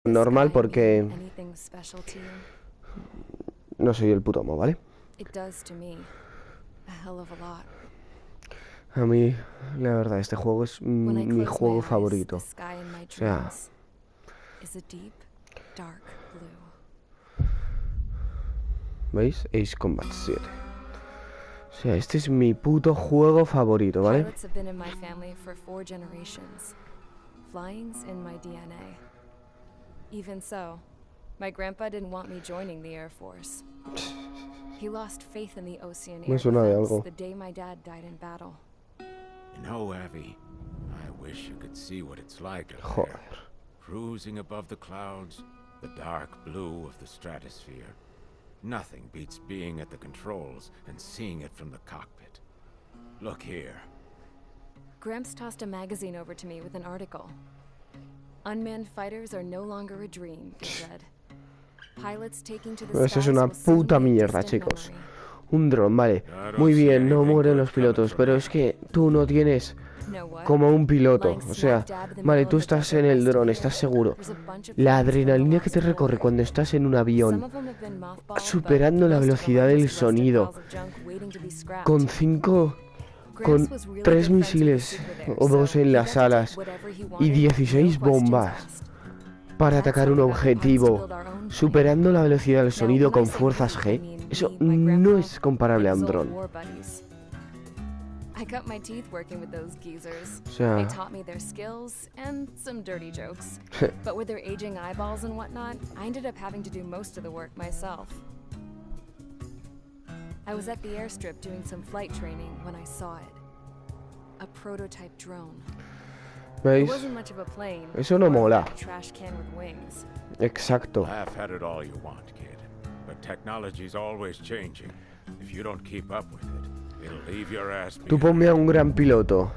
normal porque no soy el puto amo, ¿vale? A mí, la verdad, este juego es mi juego favorito. O sea, ¿veis? Ace Combat 7. O sea, este es mi puto juego favorito, ¿vale? Even so, my grandpa didn't want me joining the Air Force. He lost faith in the Ocean Air Defense the day my dad died in battle. You know, Abby, I wish you could see what it's like up there. Cruising above the clouds, the dark blue of the stratosphere. Nothing beats being at the controls and seeing it from the cockpit. Look here. Gramps tossed a magazine over to me with an article. Unmanned fighters are no longer a dream, he said. Pilots taking to the Eso es una puta mierda, chicos. Un dron, vale. Muy bien, no mueren los pilotos, pero es que tú no tienes como un piloto. O sea, vale, tú estás en el dron, estás seguro. La adrenalina que te recorre cuando estás en un avión, superando la velocidad del sonido, con 3 misiles o 2 en las alas y 16 bombas para atacar un objetivo, superando la velocidad del sonido con fuerzas G, eso no es comparable a un dron. O sea... I was at the airstrip doing some flight training when I saw it. A prototype drone. ¿Veis? Eso no mola. Exacto. Laugh at it all you want, kid. But technology's always changing. If you don't keep up with it, it'll leave your ass behind. Tú ponme a un gran piloto,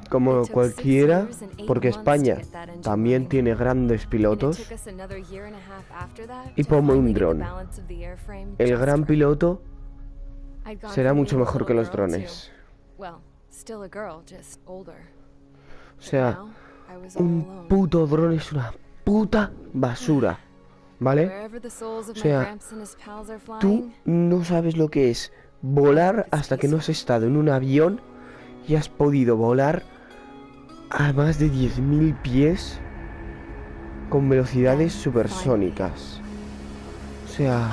como cualquiera, porque España también tiene grandes pilotos, y ponme un dron. El gran piloto será mucho mejor que los drones. O sea, un puto dron es una puta basura, ¿vale? O sea, tú no sabes lo que es volar hasta que no has estado en un avión y has podido volar a más de 10.000 pies con velocidades supersónicas. O sea...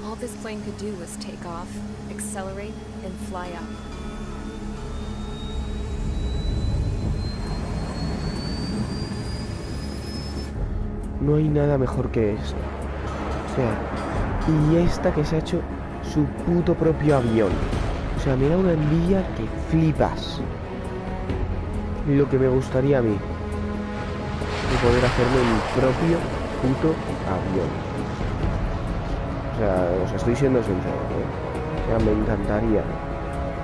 All this plane could do was take off, accelerate, and fly up. No hay nada mejor que esto. O sea, y esta que se ha hecho su puto propio avión. O sea, me da una envidia que flipas. Lo que me gustaría a mí, de poder hacerme mi propio puto avión. O sea, os estoy siendo sincero, ¿eh? O sea, me encantaría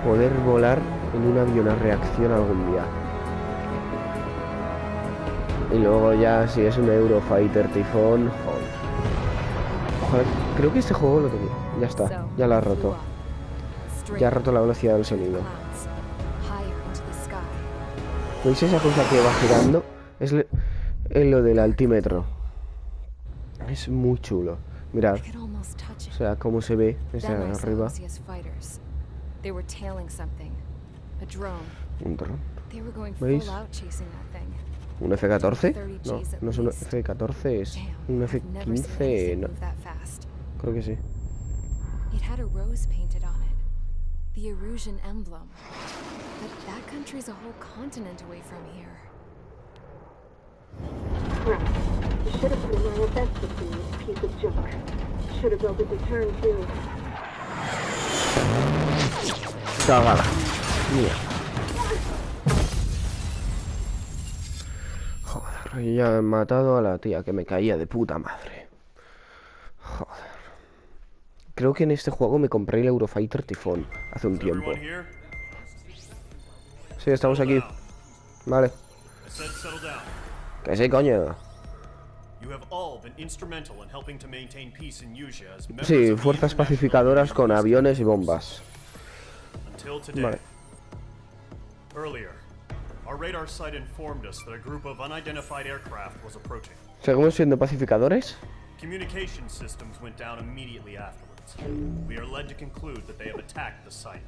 poder volar en un avión a reacción algún día. Y luego ya, si es un Eurofighter Typhoon, joder. Ojalá, creo que este juego lo tenía. Ya está, ya lo ha roto. Ya ha roto la velocidad del sonido. ¿Veis esa cosa que va girando? Es lo del altímetro. Es muy chulo. Mirad, o sea, cómo se ve desde arriba. Un dron. ¿Veis? ¿Un F-14? No, no es un F-14, es un F-15, no. Creo que sí. Should have put in my investment in this piece of junk. Should have built a return too. Cagada. Mira. Joder, ya he matado a la tía que me caía de puta madre. Joder. Creo que en este juego me compré el Eurofighter Typhoon hace un tiempo. Sí, estamos aquí. Vale. Que sí, coño. Sí, fuerzas pacificadoras con aviones y bombas. Vale. Our radar site informed us that a group of unidentified aircraft was approaching. ¿Seguimos siendo pacificadores? Communication systems went down immediately afterwards. We are led to conclude that they have attacked the site.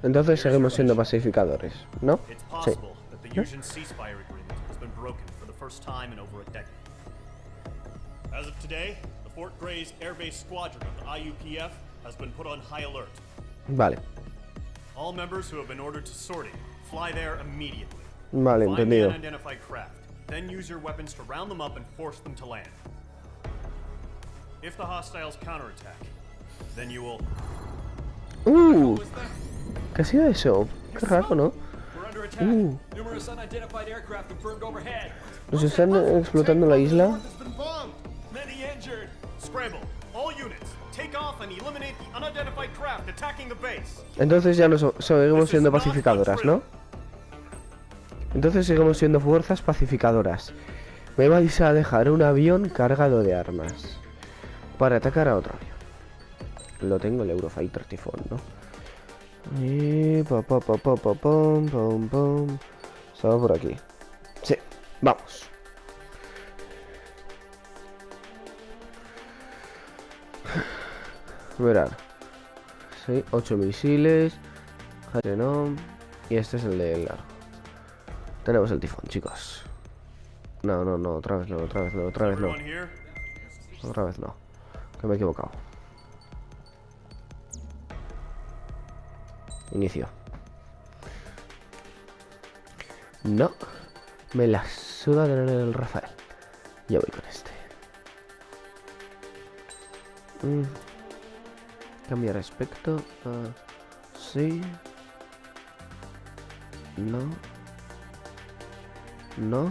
Entonces seguimos siendo pacificadores, ¿no? It's Sí. possible that the Usian ceasefire agreement has been broken for the first time in over a decade. As of today, the Fort Gray's Air Base Squadron of the IUPF has been put on high alert. Vale, All members who have been ordered to sortie, fly there immediately. vale, Find the entendido. unidentified craft, then use your weapons to round them up and force them to land. If the hostiles counterattack, then you will... ¿Qué ha sido eso? Qué raro, ¿no? We're under attack. Numerous unidentified aircraft confirmed overhead. ¿Nos están explotando la isla? Many injured. Scramble. All units. Take off and eliminate the unidentified craft attacking the base. Entonces ya no seguimos siendo pacificadoras, ¿no? Entonces seguimos siendo fuerzas pacificadoras. Me vais a dejar un avión cargado de armas para atacar a otro avión. Lo tengo, el Eurofighter Typhoon, ¿no? Y pom. Estaba por aquí. Sí, vamos. Mirad. Sí, 8 misiles. No. Y este es el de largo. Tenemos el tifón, chicos. No, otra vez no. Everyone here? Otra vez no. Que me he equivocado. Inicio. No. Me la suda tener el Rafael. Ya voy con este. Cambiar aspecto. Sí. No.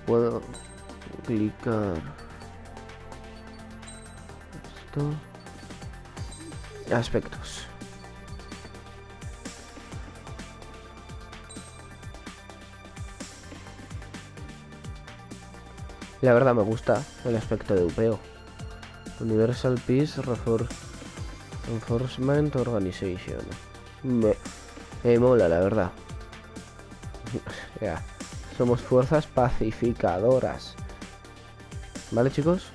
Puedo clicar esto. Aspectos. La verdad me gusta el aspecto de upeo. Universal Peace Reinforcement Organization. Me mola, la verdad. Ya. Somos fuerzas pacificadoras. ¿Vale, chicos?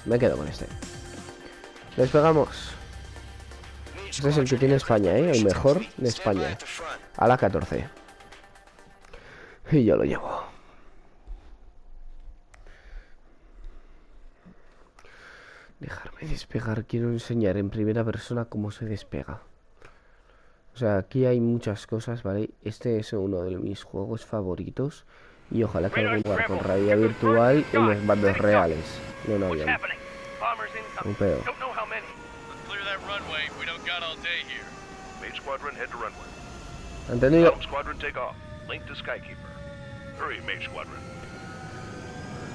Me quedo con este. Despegamos. Este es el que tiene España, ¿eh? El mejor de España. A la 14. Y yo lo llevo. Dejarme despegar. Quiero enseñar en primera persona cómo se despega. O sea, aquí hay muchas cosas, ¿vale? Este es uno de mis juegos favoritos. Y ojalá que algún lugar con realidad virtual y los bandos reales. No, no, ya. Un pedo. ¿Entendido?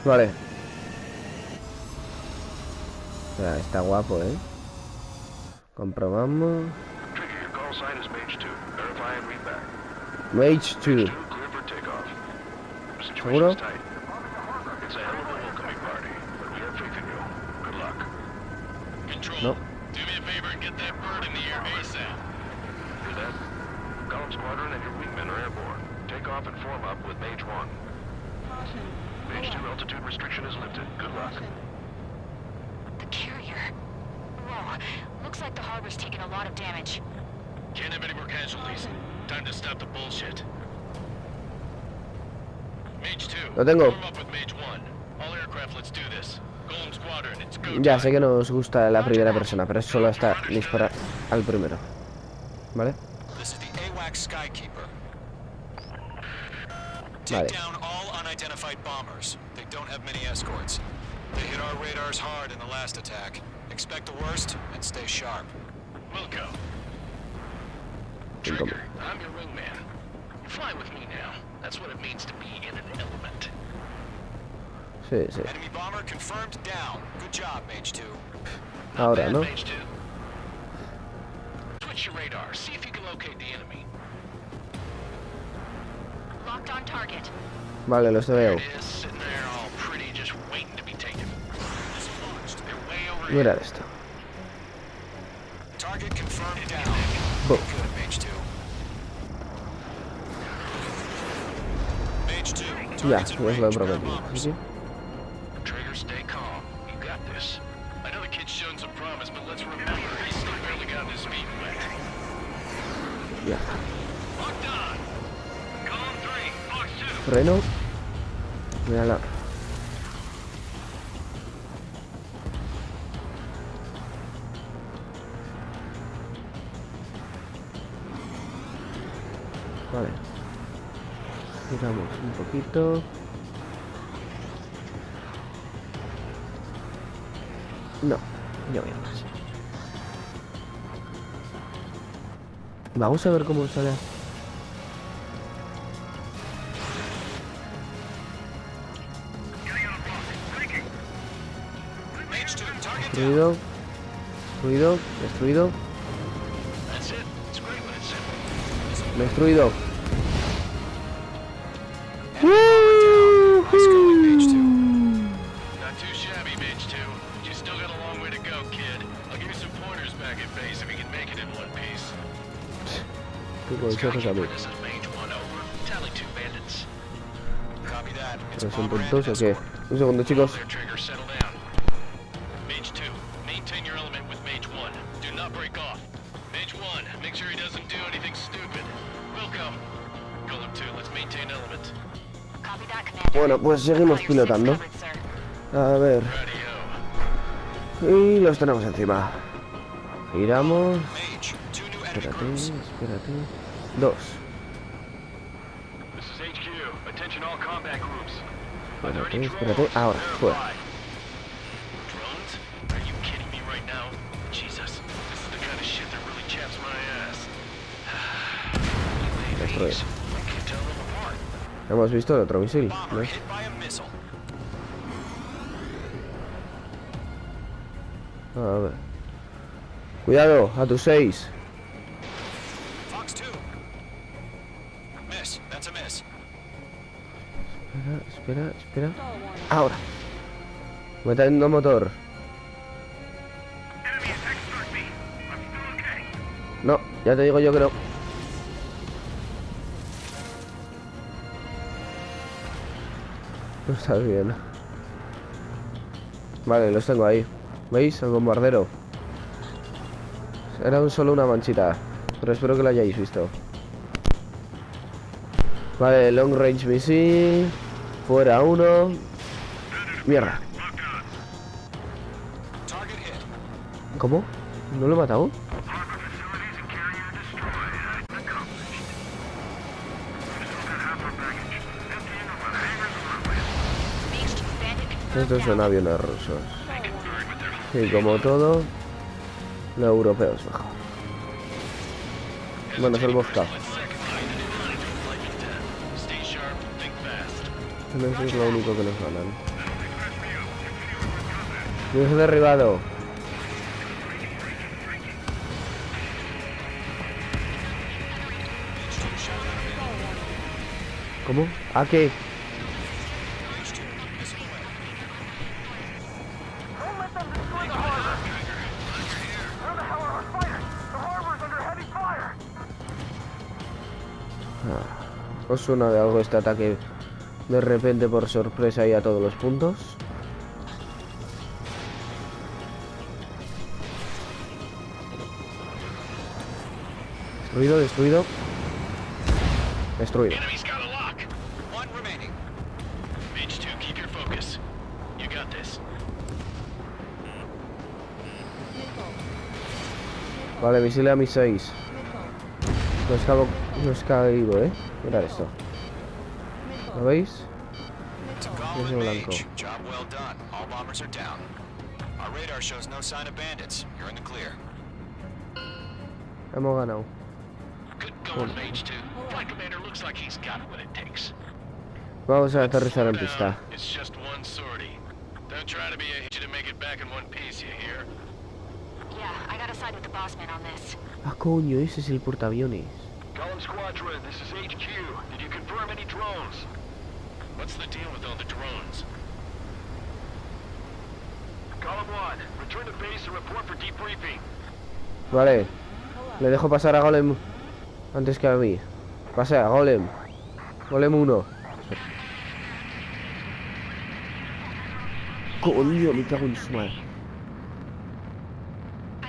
Vale. O sea, está guapo, ¿eh? Comprobamos. Mage 2. ¿Seguro? No. The carrier. Whoa. Looks like the harbor's taking a lot of damage. Can't have any more casualties. Time to stop the bullshit. Mage 2. Lo tengo. Form up with Mage 1. All aircraft, let's do this. Golem Squadron, it's go Ya time. sé que no os gusta la primera persona, pero solo está disparar al primero. ¿Vale? This is the AWACS Skykeeper. Vale. Take down all unidentified bombers. They don't have many escorts. They hit our radars hard in the last attack. Expect the worst and stay sharp. Wilco. Cinco. Trigger, I'm your wingman. Fly with me now. That's what it means to be in an element. Sí, sí. Enemy bomber confirmed down. Good job, Mage 2. Ahora, Bad, ¿no? Mage 2. Switch your radar. See if you can locate the enemy. Locked on target. Vale, los There veo. it is, sitting there all pretty, just waiting to be taken. They're way over Mira esto. Target confirmed down. Boom. Good, Mage 2. Mage 2, Ya, targets in ya os lo he range. Ground prometido. bombers. ¿Sí? Trigger, stay calm. You got this. I know the kid's shown some promise, but let's remember, he's still barely gotten his feet wet. Ya. Locked on. Column 3, Fox 2. Freno. Mírala. Vale. Giramos un poquito. No, ya voy más. Vamos a ver cómo sale. Mage 2, target down. Destruido. Destruido. Destruido. That's it. It's great when it's simple. Destruido. Nice going, Mage 2. Not too shabby, Mage 2. You still got a long way to go, kid. I'll give you some pointers back at base if you can make it in one piece. Qué consejos a mí. This is Mage 1 over. Tally 2 bandits. Copy that. It's a ¿Pero son bomber and tontos an o qué? escort. Un segundo, chicos. There, Trigger, settle down. Mage 2, maintain your element with Mage 1. Do not break off. Mage 1, make sure he doesn't do anything stupid. Welcome. Column 2, let's maintain element. Copy that, Commander. Bueno, pues seguimos Got your six pilotando. covered, sir. A ver. Radio. Y los tenemos encima. Giramos. Mage, 2 new enemy Espérate, groups. espérate. 2. This is HQ. Attention all combat groups. Espérate, espérate. Ahora, fuera. Drones? Are you kidding me right now? Jesus, this is the kind of shit that really chaps my ass. Destruir. I can't tell them apart. Hemos visto el otro misil. Bomber ¿Ves? hit by a missile. A ver. Cuidado, a tus 6. Fox 2. Miss. That's a miss. Espera, espera, espera. Ahora. Metiendo motor. No, ya te digo yo que no. No estás bien. Vale, los tengo ahí. ¿Veis? El bombardero. Era solo una manchita. Pero espero que lo hayáis visto. Vale, long range missile. Fuera uno. Mierda. Target hit. ¿Cómo? ¿No lo he matado? Mage 2 bandit confirmed Estos son down. aviones rusos. Y como todo, lo europeo es mejor. Bueno, es el Vodka. Stay sharp, think fast. Eso es lo único que nos ganan. Me he derribado. ¿Cómo? ¿A qué? Don't let them destroy the harbor! Where the hell are our fighters? The harbor's under heavy fire! ¿Os suena de algo este ataque de repente por sorpresa y a todos los puntos? Destruido, destruido. Destruido. Enemy's got a lock. One remaining. Mage 2, keep your focus. You got this. Vale, misil a mis 6. No es caído, Mirad esto. ¿Lo veis? To Ese Goblin blanco. Mage. Job well done. All bombers are down. Our radar shows no sign of bandits. You're in the clear. Hemos ganado. Good going, Mage 2. Flight commander looks like he's got what it takes. Vamos a aterrizar en Slow pista. down. It's just one sortie. Don't try to be a hitch to make it back in one piece, you hear? Yeah, I gotta side with the boss man on this. Ah, coño, ese es el portaaviones. Column Squadron, this is HQ. Did you confirm any drones? What's the deal with all the drones? Column 1, Return to base and report for debriefing. Vale. Le dejo pasar a Golem antes que a mí. Pasea, Golem. Golem 1. Coño, me cago en su madre.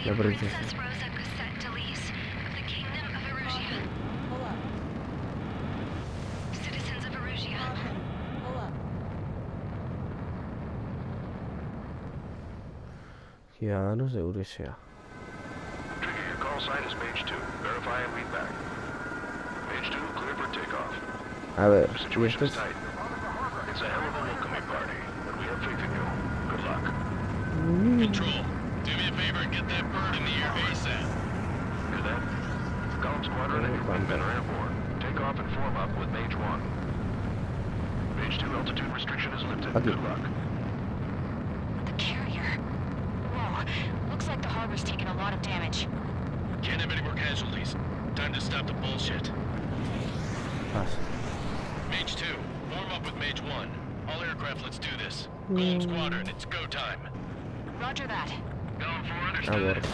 La princesa. Ciudadanos de Eurosia. Trigger, your call sign is Mage 2. Verify and read back. Mage 2, clear for takeoff. A ver, y Situation esto is es... tight. It's a hell of a welcoming party, but we have faith in you. Good luck. Control, do me a favor and get that bird in the air ASAP. Hear that? Column Squadron and your wingmen are airborne. Take off and form up with Mage 1. Mage 2, altitude restriction is lifted. Okay. Good luck. The carrier. Whoa, looks like the harbor's taking a lot of damage. Can't have any more casualties. Time to stop the bullshit. Pasa. Mage 2, form up with Mage 1. All aircraft, let's do this. Golem Squadron, it's go time. Roger that. Going for A understood. ver.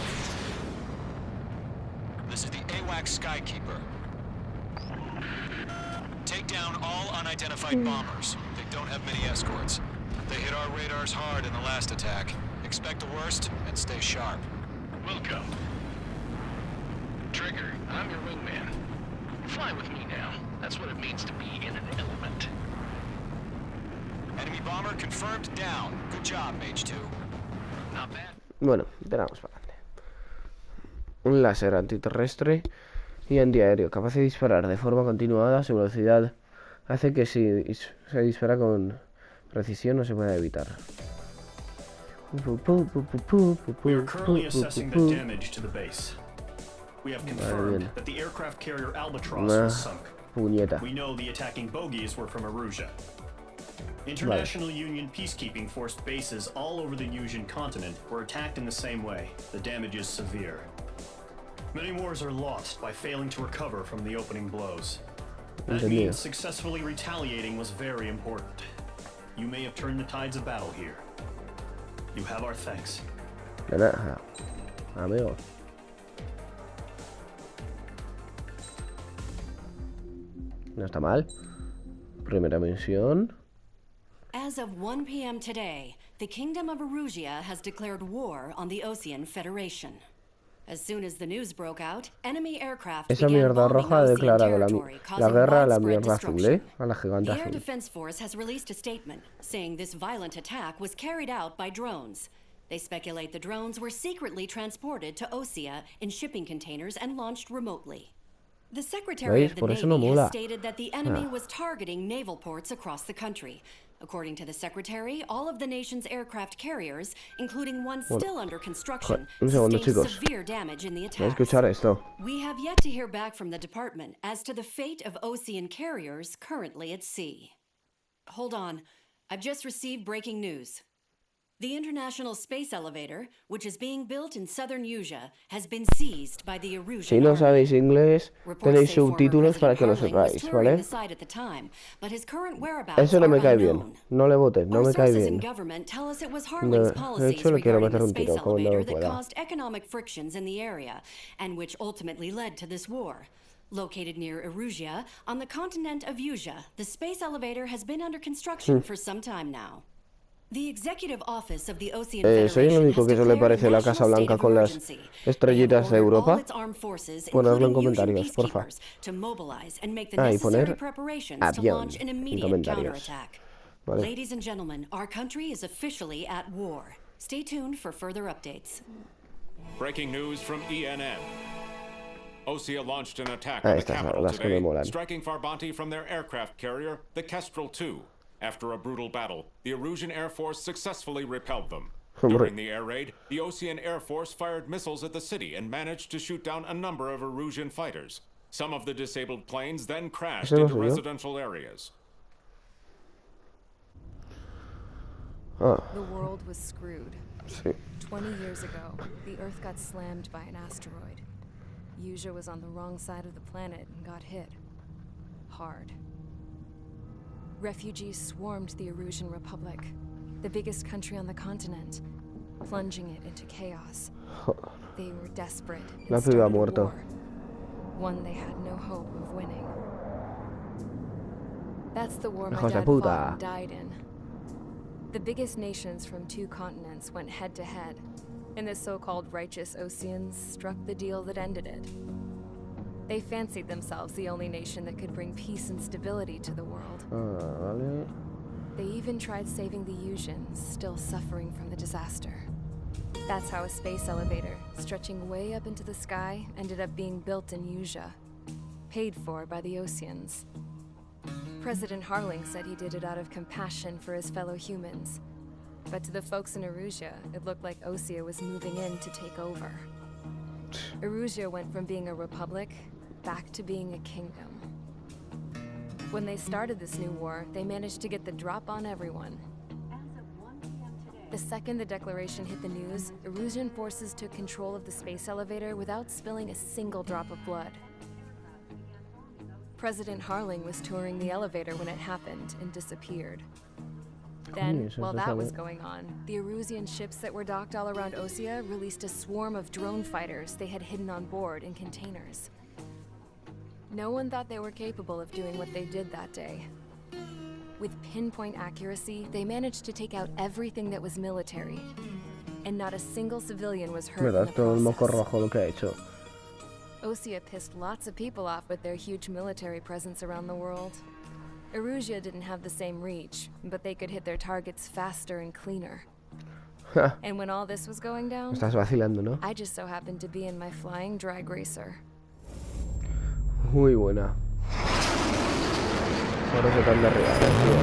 This is the AWAC Skykeeper. Take down all unidentified bombers. They don't have many escorts. They hit our radars hard in the last attack. Expect the worst and stay sharp. Wilco. Trigger, I'm your wingman. Fly with me now. That's what it means to be in an element. Enemy bomber confirmed down. Good job, Mage 2. Not bad. Bueno, tenemos para adelante. Un láser antiterrestre y antiaéreo capaz de disparar de forma continuada. Su velocidad hace que si se dispara con precisión no se pueda evitar. We are currently assessing the damage to the base. We have confirmed that the aircraft carrier Albatross was sunk. Puñeta. We know the attacking bogies were from Erusia. International Union peacekeeping force bases all over the Eurasian continent were attacked in the same way. The damage is severe. Many wars are lost by failing to recover from the opening blows. That means successfully retaliating was very important. You may have turned the tides of battle here. You have our thanks. De nada, amigo. No está mal. Primera misión. As of 1 p.m. today, the Kingdom of Erusia has declared war on the Ocean Federation. As soon as the news broke out, enemy aircraft Esa began mierda bombing roja ha Ocean declarado territory, la causing guerra a la widespread mierda azul, destruction. a la gigante The Air azul. Defense Force has released a statement saying this violent attack was carried out by drones. They speculate the drones were secretly transported to Osea in shipping containers and launched remotely. The Secretary of the Por eso no Navy mola. has stated that the enemy was targeting naval ports across the country. According to the Secretary, all of the nation's aircraft carriers, including one still under construction, un segundo, sustained chicos. severe damage in the Voy a attack. escuchar esto. We have yet to hear back from the department as to the fate of Ocean carriers currently at sea. Hold on. I've just received breaking news. The International Space Elevator, which is being built in southern Eurasia, has been seized by the Erusian Si no Army. sabéis inglés, Reports tenéis say former subtítulos para que lo President Harling sepáis, was touring ¿vale? the site at the time, but his current whereabouts Eso no me are cae bien. unknown. No le votes, no Our me cae sources in bien. government tell us it was Harling's De policies hecho, le quiero regarding meter the un space tiro cuando elevator that pueda. caused economic frictions in the area, and which ultimately led to this war. Located near Erusia, on the continent of Eurasia, the space elevator has been under construction for some time now. The executive office of the Ocean Soy el Federation único has que se le declared parece a la national Casa state Blanca of con las emergency. They have estrellitas de ordered all Europa. its armed forces, Ponedlo en including Eurasian comentarios, porfa. peacekeepers, to mobilize and make the Y necessary poner preparations to avión launch an en immediate comentarios. counterattack. Vale. Ladies and gentlemen, our country is officially at war. Stay tuned for further updates. Breaking news from ENN. Osea launched an attack Ah, on the estas son capital las que me today, molan. striking Farbanti from their aircraft carrier, the Kestrel II. After a brutal battle, the Erusian Air Force successfully repelled them. During the air raid, the Ocean Air Force fired missiles at the city and managed to shoot down a number of Erusian fighters. Some of the disabled planes then crashed ¿Ese no into soy yo? residential areas. Ah, The world was screwed. sí. 20 years ago, the Earth got slammed by an asteroid. Eurasia was on the wrong side of the planet and got hit. Hard. Refugees swarmed the Erusian Republic, the biggest country on the continent. plunging it into chaos. They were desperate La and piba started a muerto. war, one they had no hope of winning. That's the war my Hijos de dad puta. fought and died in. The biggest nations from 2 continents went head to head, and the so-called righteous Oseans struck the deal that ended it. They fancied themselves the only nation that could bring peace and stability to the world. Vale. They even tried saving the Usians, still suffering from the disaster. That's how a space elevator, stretching way up into the sky, ended up being built in Usia, paid for by the Oseans. President Harling said he did it out of compassion for his fellow humans. But to the folks in Erusia, it looked like Osia was moving in to take over. Erusia went from being a republic back to being a kingdom. When they started this new war, they managed to get the drop on everyone. The second the declaration hit the news, Erusian forces took control of the space elevator without spilling a single drop of blood. President Harling was touring the elevator when it happened and disappeared. Then, while that was going on, the Erusian ships that were docked all around Osia released a swarm of drone fighters they had hidden on board in containers. No one thought they were capable of doing what they did that day. With pinpoint accuracy, they managed to take out everything that was military, and not a single civilian was hurt in the todo el moco process. rojo lo que ha hecho. Osia pissed lots of people off with their huge military presence around the world. Erusia didn't have the same reach, but they could hit their targets faster and cleaner. And when all this was going down, Estás vacilando, ¿no? I just so happened to be in my flying drag racer. Muy buena. Ahora se tan de arriba, tío.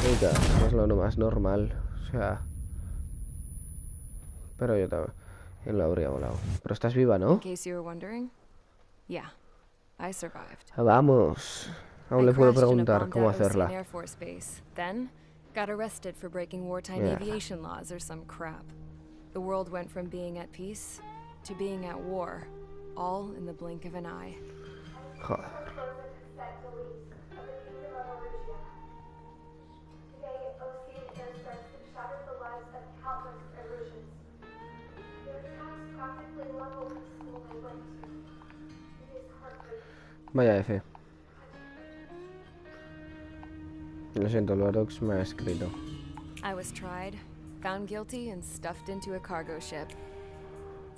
Venga, es lo más normal. O sea... Pero yo también lo habría volado. Pero estás viva, ¿no? In case you were wondering, yeah, I survived. Vamos. Aún I le puedo crashed in a preguntar bombed cómo out Ocean hacerla. Air Force base, then got arrested for breaking wartime Yeah. aviation laws or some crap. The world went from being at peace to being at war, all in the blink of an eye. Joder. Vaya F. Lo siento, Lorax me ha escrito. I was tried, found guilty, and stuffed into a cargo ship.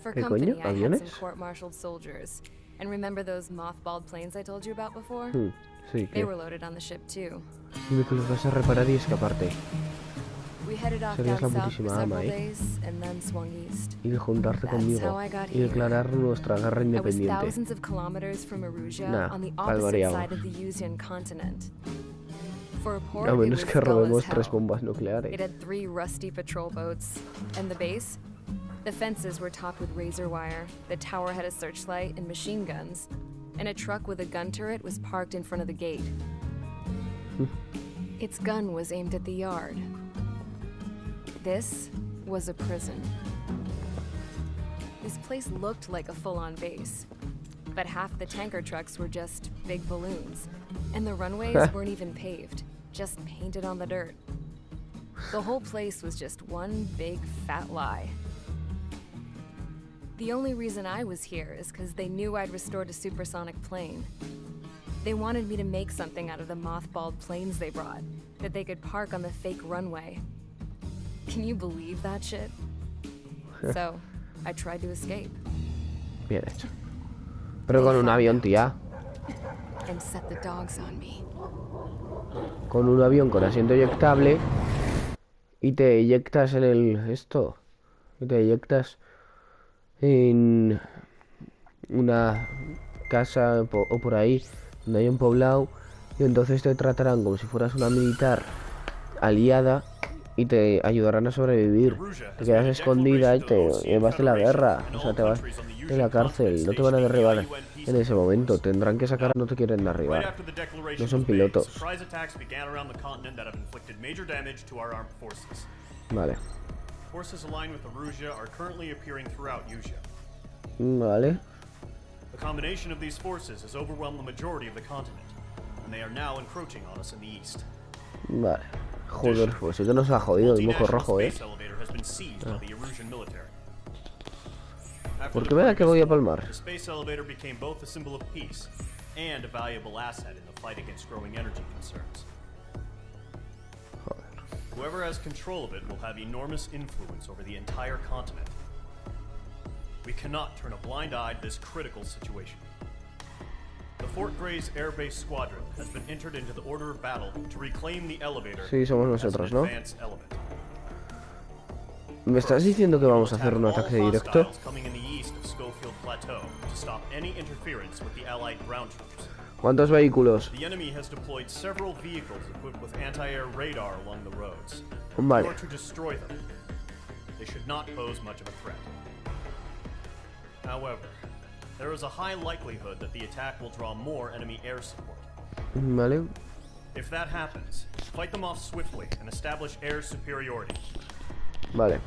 For ¿Qué company, coño? I had some ¿Aviones? court-martialed soldiers. And remember those mothballed planes I told you about before? Sí, They que... were loaded on the ship too. Dime que los vas a reparar y escaparte. We headed off Serías down la south for putísima ama, several ¿eh? days and then swung east. Y de juntarte That's conmigo. how I got Y here. declarar nuestra guerra I was independiente. thousands of kilometers from Erusia Nah, on the pal opposite variamos. side of the Usian continent. For a port, A it menos was que dull robemos as 3 hell. bombas nucleares. It had 3 rusty patrol boats. And the base? The fences were topped with razor wire, the tower had a searchlight and machine guns, and a truck with a gun turret was parked in front of the gate. Its gun was aimed at the yard. This was a prison. This place looked like a full-on base, but half the tanker trucks were just big balloons, and the runways weren't even paved, just painted on the dirt. The whole place was just one big fat lie. The only reason I was here is because they knew I'd restored a supersonic plane. They wanted me to make something out of the mothballed planes they brought, that they could park on the fake runway. Can you believe that shit? So, I tried to escape. Bien hecho. Pero con un avión, tía. And set the dogs on me. Con un avión con asiento eyectable. Y te eyectas en el... esto. Y te eyectas en una casa o por ahí donde hay un poblado. Y entonces te tratarán como si fueras una militar aliada. Y te ayudarán a sobrevivir. Te quedas escondida y te vas de la guerra. O sea, te vas de la cárcel. No te van a derribar en ese momento. Tendrán que sacar... No te quieren derribar. No son pilotos. Vale. Forces aligned with Erusia are currently appearing throughout Usia. Vale. The combination of these forces has overwhelmed the majority of the continent, and they are now encroaching on us in the east. Vale. Joder, pues sí que nos ha jodido el moco rojo, ¿eh? been seized by the Erusian military. After Porque the me da que voy a previous war, palmar. the space elevator became both a symbol of peace and a valuable asset in the fight against growing energy concerns. Whoever has control of it will have enormous influence over the entire continent. We cannot turn a blind eye to this critical situation. The Fort Gray's Air Base Squadron has been entered into the order of battle to reclaim the elevator Sí, somos as an nosotros, ¿no? advanced element. ¿Me estás diciendo que vamos a hacer un ataque directo? Coming in the east of Schofield Plateau to stop any interference with the Allied ground troops. ¿Cuántos vehículos? The enemy has deployed several vehicles equipped with anti-air radar along the roads. Vale. In order to destroy them, they should not pose much of a threat. However, there is a high likelihood that the attack will draw more enemy air support. Vale. If that happens, fight them off swiftly and establish air superiority. Vale.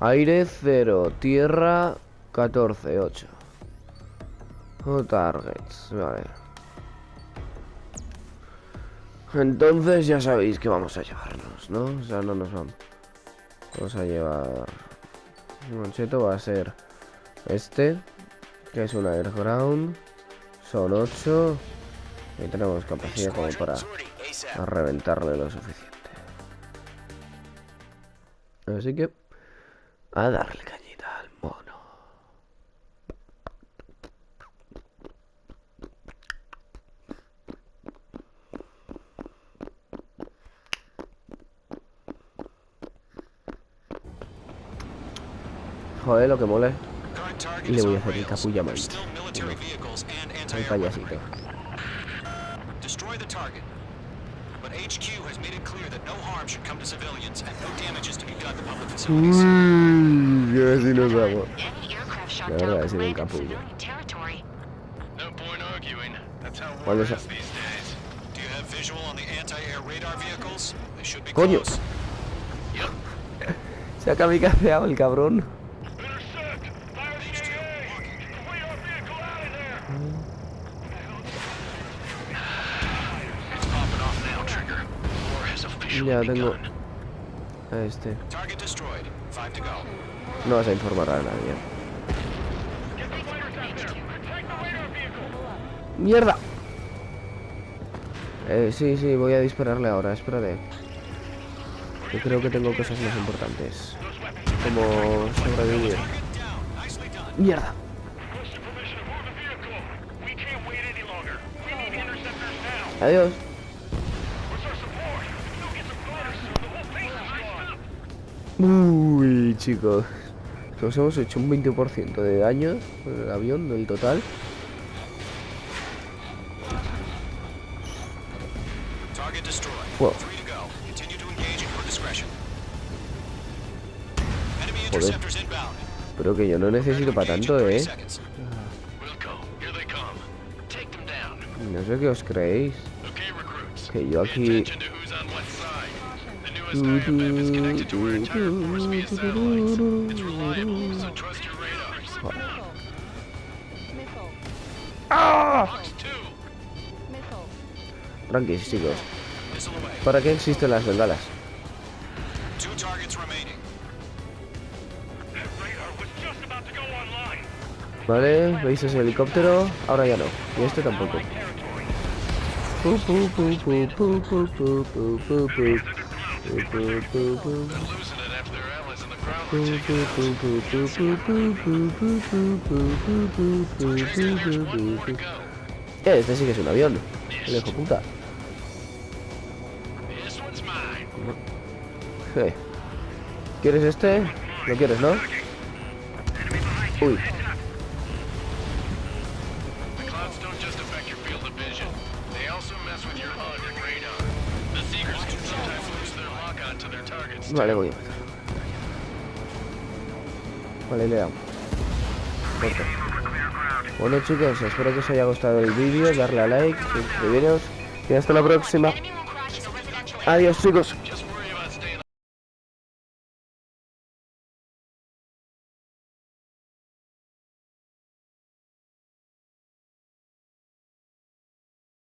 Aire 0, tierra 14, 8. Targets, vale. Entonces ya sabéis que vamos a llevarnos, ¿no? O sea, no nos vamos. Vamos a llevar... El mancheto va a ser este, que es un air ground. Son 8. Y tenemos capacidad como para reventarle lo suficiente. Así que a darle cañita al mono. Joder, lo que mole. Y le voy a hacer el capulla más. El payasito. Destroy the target. But HQ has made it clear that no harm should come to civilians and no damage is to be done to public facilities. Qué si nos vamos. Any aircraft shot La down verdad, will ha sido un land in capullo. civilian territory. No point arguing. That's how war ¿Cuándo is se- these days. Do you have visual on the anti-air radar vehicles? They should be Coño. close. Se ha kamikazeado el cabrón. Intercept! Fire the AA! Complete our vehicle out of there! It's popping off now, Trigger. War has officially Ya tengo begun. a este. Target destroyed. 5 to go. No vas a informar a nadie. Get the fighters out there! Protect the radar vehicle! ¡Mierda! Sí, voy a dispararle ahora, espérate. Yo creo que tengo cosas más importantes. Como sobrevivir. Target down. Nicely done. ¡Mierda! Requesting permission to move the vehicle. We can't wait any longer. We need interceptors now. Adiós. Where's our support? Go get some fighters soon. The whole base is gone. Uy, chicos. Nos hemos hecho un 20% de daño con el avión del total. Target destroyed. Whoa. 3 to go. Continue to engage at your discretion. Enemy Joder. interceptors inbound. Pero que yo no necesito para tanto, Engage in 30 ¿eh? seconds. Wilco, here they come. Take them down. No sé qué os creéis. Okay, recruits. Que yo Pay aquí... attention to who's on what side. The newest IFF is connected to our entire force via satellites. It's reliable, so trust your radars. ¡Ah! Fox 2. Tranquilos, chicos. Missile away. ¿Para qué existen las bengalas? 2 targets remaining. That radar was just about to go online. Vale, veis ese helicóptero. Ahora ya no. Y este tampoco. Pu, pu, pu, pu, pu, pu, pu, pu, pu, pu. Pu, pu, pu, pu. They're losing it after their allies on the ground Pu, were pu, taken pu, out. pu, pu, pu, pu, pu, pu, pu, pu, pu, pu, Tracer, there's pu, one pu, more to pu. go. Este sí que es un avión. El hijo puta. This one's mine. ¿Quieres este? ¿Lo quieres, no? Uy. The clouds don't just affect your field of vision. They also mess with your HUD and radar. The Seekers can sometimes lose their lock-on to their targets. Vale, voy a matar. Vale, le damos. Corto. Bueno, chicos, espero que os haya gustado el vídeo. Darle a like, suscribiros y hasta la próxima. Enemy will crash in a residential area. Adiós, chicos. Just